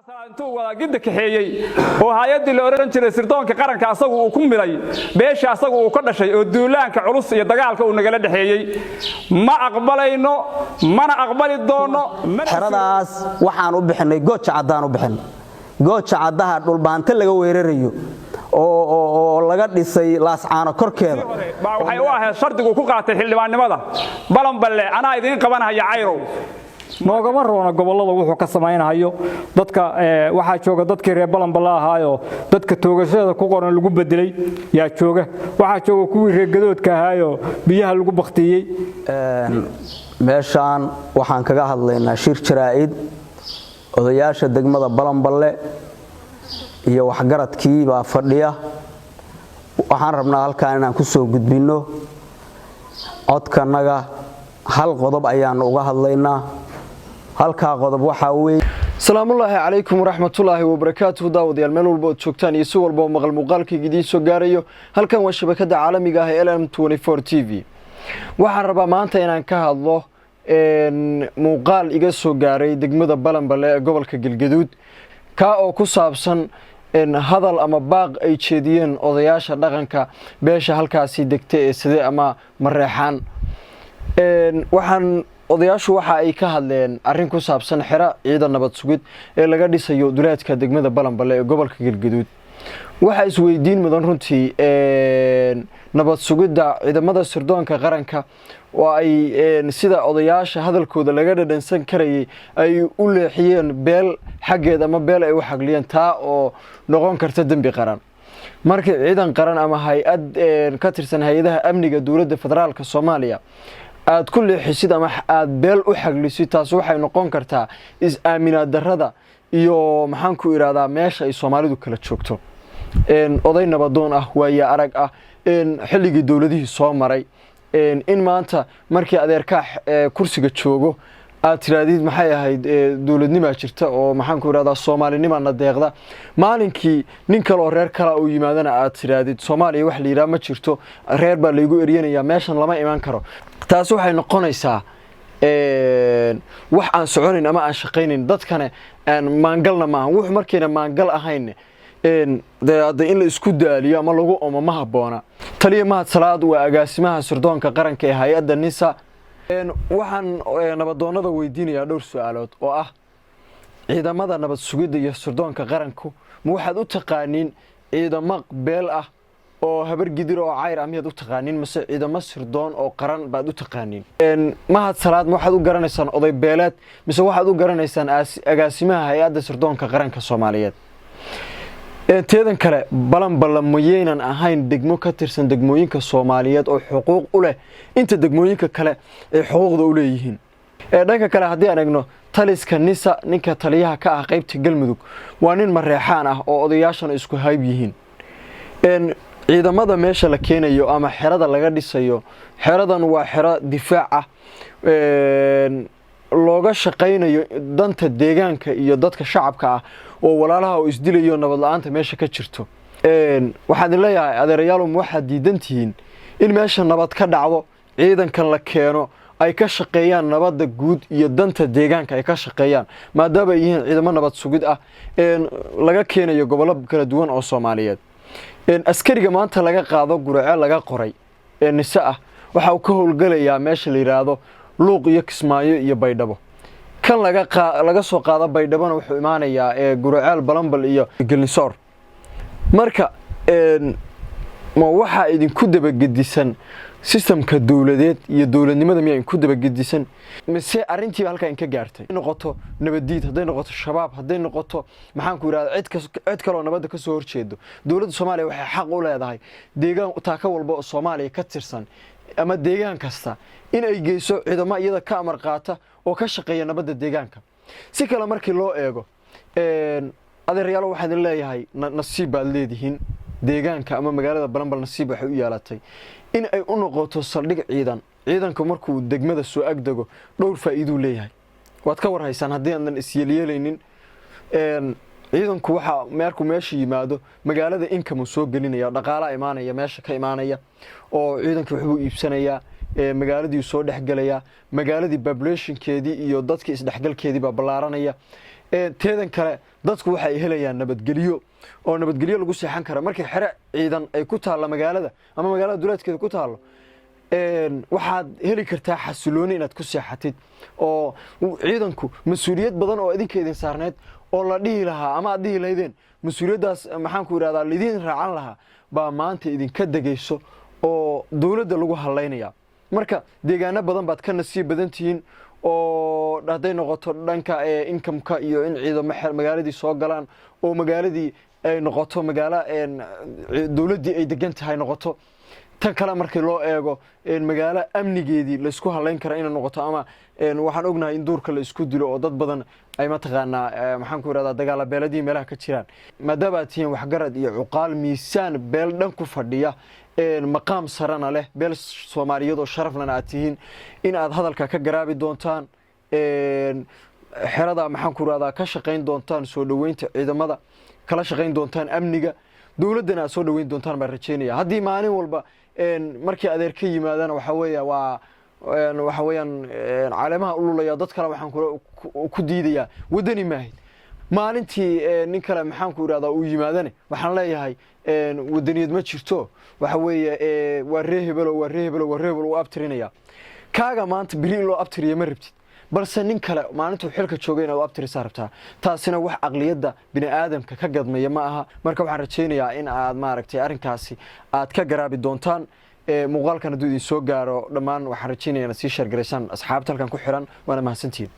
intuu wada gidda kaxeeyay oo hay'adii la oran jiray sirdoonka qaranka asagu uu ku milay beesha asagu uu ka dhashay oo duulaanka culus iyo dagaalka uu nagala dhaxeeyay ma aqbalayno mana aqbali doono xeradaas waxaan u bixinay gooja cadaan u bixin gooja cadaha dhulbaanta laga weerarayo oo laga dhisay laascaano korkeeda waxay u ahayd shardigu ku qaatay xildhibaannimada balanballe anaa idin qabanaya cayrow noogama roona gobolada wuxuu ka samaynayo dadka waxa jooga dadkii reer balanbala ahaayo dadka toogashada ku qoran lagu bedelay yaa jooga waxa jooga kuwii reer gadoodka ahaayo biyaha lagu baqtiyay meeshaan waxaan kaga hadlaynaa shir jaraa'id odayaasha degmada balanballe iyo waxgaradkii baa fadhiya waxaan rabnaa halkaan inaan ku soo gudbino codkanaga hal qodob ayaan uga hadlaynaa halka qodob waxa weey salaamullaahi calaykum waraxmatullaahi wabarakaatuh daawadayaal meel walba oo joogtaan iyo si walba maqal muuqaalkayga idin soo gaarayo halkan waa shabakada caalamiga ah ee LM24 TV waxaan rabaa maanta inaan ka hadlo muuqaal iga soo gaaray degmada balanballe ee gobolka Galgaduud ka oo ku saabsan hadal ama baaq ay jeediyeen odayaasha dhaqanka beesha halkaasi degtay ee sidee ama mareexaan waxaan odayaashu waxa ay ka hadleen arrin ku saabsan xira ciidan nabad sugid ee laga dhisayo duleedka degmada balanballe ee gobolka Galgaduud waxa isweydiin mudan runtii nabad sugidda ciidamada sirdoonka qaranka oo ay sida odayaasha hadalkooda laga dhadhansan karayay ay u leexiyeen beel xageed ama beel ay u xagliyeen taa oo noqon karta dambi qaran markii ciidan qaran ama hay'ad ka tirsan hay'adaha amniga dawladda federaalka Soomaaliya aad ku leexisid ama aad beel u xaglisid taas waxay noqon kartaa is-aaminaad darrada iyo maxaan ku iraadaa meesha ay Soomaalidu kala joogto oday nabadoon ah waaya arag ah xilligii dawladihii soo maray in maanta markii adeerka kursiga joogo aad tiraadid maxay ahayd dawladnimo jirta oo maxaan ku iraadaa Soomaalinimada deeqda maalinkii nin kale oo reer kala uu yimaadana aad tiraadid Soomaaliya wax la yiraahdo ma jirto reer baa laygu eriyanayaa meeshan lama iman karo taas waxay noqonaysaa wax aan soconin ama aan shaqeynin dadkana aan maangalna ma wax markayna maangal ahayn in la isku daaliyo ama lagu ma haboona taliye mahad salaad waa agaasimaha sirdoonka qaranka ee hay'adda NISA waxaan nabadoonada weydiinayaa dhowr su'aalood oo ah ciidamada nabad sugidda iyo sirdoonka qaranku ma waxaad u taqaaniin ciidamo beel ah oo habar gidir oo cayr amiyad u taqaaniin mise ciidamo sirdoon oo qaran baad u taqaaniin mahad salaad waxaad u garanaysaan oday beeleed mise waxaad u garanaysaan agaasimaha hay'adda sirdoonka qaranka Soomaaliyeed teedan kale balanballe mayaynan ahayn degmo ka tirsan degmooyinka Soomaaliyeed oo xuquuq u leh inta degmooyinka kale ee xuquuqda u leeyihiin dhanka kale haddii aan eegno taliska NISA ninka taliyaha ka ah qaybta Galmudug waa nin mareexaan ah oo odayaashan isku hayb yihiin ciidamada meesha la keenayo ama xerada laga dhisayo xeradan waa xero difaac ah looga shaqeynayo danta deegaanka iyo dadka shacabka ah oo walaalaha oo isdilayo nabad la'aanta meesha ka jirto waxaan leeyahay adeerayaal waxa diidantihiin in meesha nabad ka dhacdo ciidankan la keeno ay ka shaqeeyaan nabadda guud iyo danta deegaanka ay ka shaqeeyaan maadaama ay yihiin ciidamo nabad sugid ah laga keenayo gobollo kala duwan oo Soomaaliyeed askariga maanta laga qaado guraceel laga qoray NISA ah waxa uu ka howlgalayaa meesha la yiraahdo luuq iyo Kismaayo iyo Baydhabo kan laga soo qaado Baydhabana wuxuu imaanayaa guraceel balanbal iyo Galnisoor marka ma waxa idinku dabagedisan systemka dawladeed iyo dawladnimada miyaa ku dabagedisan mise arintii halka ka gaartay noqoto nabadiid haday noqoto shabaab haday noqoto maxaan ku yiraahdaa cid kale oo nabadda ka soo horjeedo dawladda Soomaaliya waxay xaq u leedahay deegaan taaka walba oo Soomaaliya ka tirsan ama deegaan kasta in ay geyso ciidamo iyada ka amar qaata oo ka shaqeeya nabadda deegaanka si kale markii loo eego adeerayaal waxaan leeyahay nasiib baad leedihiin deegaanka ama magaalada balanbal nasiib waxay u yeelatay in ay u noqoto saldhig ciidanka markuu degmada soo agdago dhowr faa'iido leeyahay waad ka warhaysaan haddii aan isyeelyeelaynin ciidanku waxa markuu meesha yimaado magaalada income soo gelinaya dhaqaalaha imaanaya meesha ka imaanaya oo ciidanku wuxuu iibsanayaa magaaladii soo dhaxgalaya magaaladii populationkeedii iyo dadkii isdhaxgalkeedii baa balaaranaya teedan kale dadku waxay helayaan nabadgelyo oo nabadgelyo lagu seexan kara markii xere ciidan ay ku taalo magaalada ama magaalada duleedkeeda ku taalo waxaad heli kartaa xasilooni inaad ku seexatid oo ciidanku mas'uuliyad badan oo idinka idin saarneed oo la dhihi lahaa ama aad dhihi lahaydeen mas'uuliyadaas maxaan ku yiraahdaa lidin raacan lahaa baa maanta idinka dagayso oo dawladda lagu haleynaya marka deegaano badan baad ka nasiib badan tihiin oo haday noqoto dhanka income-ka iyo in ciidamo magaaladii soo galaan oo magaaladii ay noqoto magaalo dawladdii ay degan tahay noqoto tan kale markii loo eego magaalo amnigeedii la isku haleyn kara inay noqoto ama waxaan ognahay in duurka la isku dilo oo dad badan ay ma taqaanaa maxaan ku yiraahdaa dagaal beeladii meelaha ka jiraan maadaama aad tihiin waxgarad iyo cuqaal miisaan beel dhan ku fadhiya maqaam sarana leh beel Soomaaliyeed oo sharaf lana aad tihiin in aad hadalka ka garaabi doontaan xerada maxaan ku yiraahdaa ka shaqeyn doontaan soo dhaweynta ciidamada kala shaqeyn doontaan amniga dawladana soo dhaweyn doontaan ma rajeynaya haddii maalin walba markii adeer ka yimaadana waxa weeyaan caleemaha ululaya dad kale waxaan ku diidaya wadani maahid maalintii nin kale maxaan ku yiraahdaa uu yimaadana waxaan leeyahay wadaniyad ma jirto waxa weeye waa reehebel oo abtirinaya kaaga maanta biri loo abtiriyo ma rabtid balse nin kale maalinta xilka joogay inuu abtirisa rabtaa taasina wax aqliyada bini aadamka ka gadmaya ma aha marka waxaan rajeynayaa in aad maaragtay arinkaasi aad ka garaabi doontaan muuqaalkan haduu idin soo gaaro dhammaan waxaan rajeynayaa in si share gareysaan asxaabta halkan ku xiran waana mahadsantiin